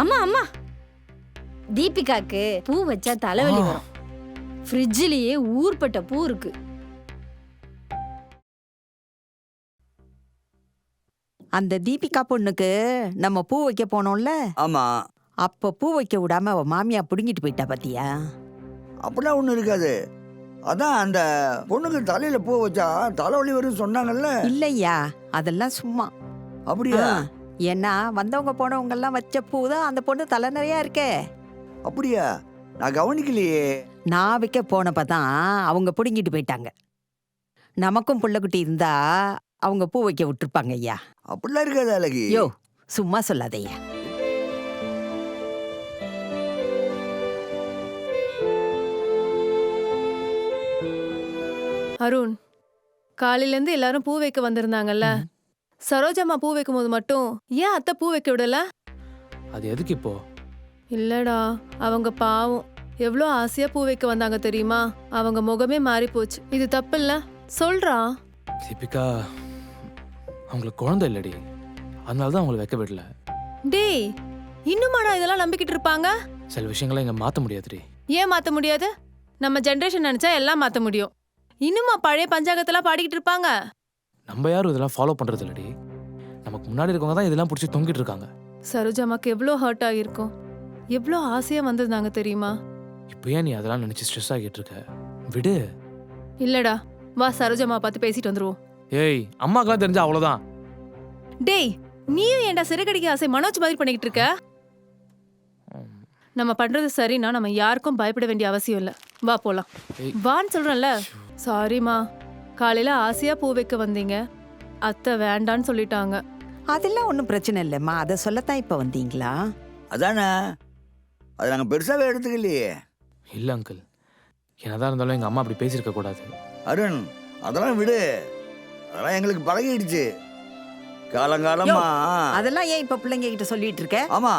அம்மா அம்மா, தீபிகாக்கு பூ வச்சா தலைவலி வரும். ஃப்ரிட்ஜிலேயே ஊர்பட்ட பூ இருக்கு. அந்த தீபிகா பொண்ணுக்கு நம்ம பூ வைக்க போனோம்ல, ஆமா. அப்ப பூ வைக்க விடாம அவ மாமியா புடுங்கிட்டு போயிட்டா பாத்தியா? அப்படிலாம் ஒன்றும் இருக்காது. அதான் அந்த பொண்ணுக்கு தலையில பூ வச்சா தலைவலி வரும் சொன்னாங்கல்ல. இல்லையா, அதெல்லாம் சும்மா. அப்படியா? ஏன்னா வந்தவங்க போனவங்க எல்லாம் வச்ச பூ தான் அந்த பொண்ணு தலை நிறையா இருக்கே. அப்படியா? நான் கவனிக்கலையே. நான் வைக்க போனப்பதான் அவங்க புடுங்கிட்டு போயிட்டாங்க. நமக்கும் புள்ளக்குட்டி இருந்தா அவங்க பூ வைக்க விட்டுருப்பாங்க ஐயா. அப்படிலாம் இருக்காது அழகி. யோ, சும்மா சொல்லாதய்யா. அருண், காலையிலேருந்து எல்லாரும் பூ வைக்க வந்திருந்தாங்கல்ல, சரோஜம்மா பூ வைக்கும் போது மட்டும் ஏன் அத்தை பூ வைக்க விடல? அது எதுக்கு இப்போ? இல்லடா, அவங்க பாவம் எவ்வளோ ஆசையா பூ வைக்க வந்தாங்க தெரியுமா? அவங்க முகமே மாறி போச்சு. இது தப்பு இல்ல? சொல்றா. தீபிகா அவங்களுக்கு குழந்தை இல்லடி, அதனால தான் அவங்களை வைக்க விடல. டேய், இன்னுமாடா இதெல்லாம் நம்பிக்கிட்டு இருப்பாங்க? சில விஷயங்களை இங்க மாத்த முடியாதுடி. ஏன் மாத்த முடியாது? நம்ம ஜெனரேஷன் நினைச்சா எல்லாம் மாத்த முடியும். இன்னுமா பழைய பஞ்சாங்கத்தெல்லாம் பாடிக்கிட்டு இருப்பாங்க? நம்ம யாரும் இதெல்லாம் ஃபாலோ பண்றது இல்லடி. நமக்கு முன்னாடி இருக்கவங்க தான் இதெல்லாம் பிடிச்சி தொங்கிட்டு இருக்காங்க. சரோஜாமாக்கு எவ்வளோ ஹர்ட் ஆகியிருக்கும், எவ்வளோ ஆசையா வந்திருந்தாங்க தெரியுமா? இப்போ ஏன் நீ அதெல்லாம் நினைச்சு ஸ்ட்ரெஸ் ஆகிட்டு இருக்க? விடு. இல்லடா, வா சரோஜாமா பார்த்து பேசிட்டு வந்துருவோம். ஏய், அம்மாக்கெல்லாம் தெரிஞ்சா அவ்வளவுதான். டேய், நீயும் ஏன்டா சிறுகடிக்க ஆசை மனோஜ் மாதிரி பண்ணிக்கிட்டு இருக்க? நம்ம பண்றது சரின்னா நம்ம யாருக்கும் பயப்பட வேண்டிய அவசியம் இல்ல. வா போலாம். வான்னு சொல்றேன்ல. சாரிமா, காலையில ஆசையா பூ வைக்க வந்தீங்க, அத்தை வேண்டான்னு சொல்லிட்டாங்க. அதெல்லாம் ஒன்றும் பிரச்சனை இல்லைம்மா, அதை சொல்லத்தான் இப்ப வந்தீங்களா? அதானே, அதை நாங்கள் பெருசாகவே எடுத்துக்கலையே. இல்ல அங்கிள், என்னதான் இருந்தாலும் எங்க அம்மா அப்படி பேசியிருக்க கூடாது. அருண், அதெல்லாம் விடு. அதெல்லாம் எங்களுக்கு பழகிடுச்சு காலங்காலமா. அதெல்லாம் ஏன் இப்ப பிள்ளைங்க கிட்ட சொல்லிட்டு இருக்க? ஆமா,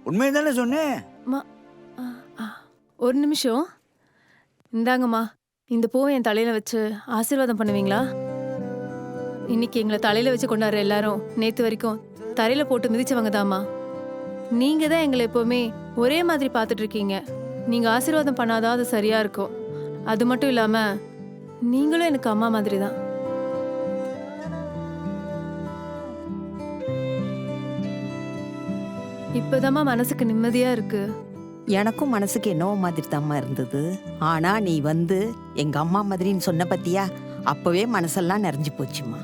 உண்மையை தானே சொன்னேன். ஒரு நிமிஷம் இந்தாங்கம்மா, இந்த பூவை என் தலையில வச்சு ஆசீர்வாதம் பண்ணுவீங்களா? இன்னைக்கு எங்களை தலையில வச்சு கொண்டாடுற எல்லாரும் நேத்து வரைக்கும் தரையில போட்டு மிதிச்சவங்க தாம்மா. நீங்க தான் எங்களை எப்பவுமே ஒரே மாதிரி பார்த்துட்டு இருக்கீங்க. நீங்க ஆசீர்வாதம் பண்ணாதான் அது சரியா இருக்கும். அது மட்டும் இல்லாம நீங்களும் எனக்கு அம்மா மாதிரி தான். இப்பதாம்மா மனசுக்கு நிம்மதியா இருக்கு. எனக்கும் மனசுக்கு என்னவோ மாதிரி தாம்மா இருந்தது. ஆனா நீ வந்து எங்க அம்மா மாதிரின்னு சொன்ன பத்தியா, அப்பவே மனசெல்லாம் நிறைஞ்சு போச்சுமா.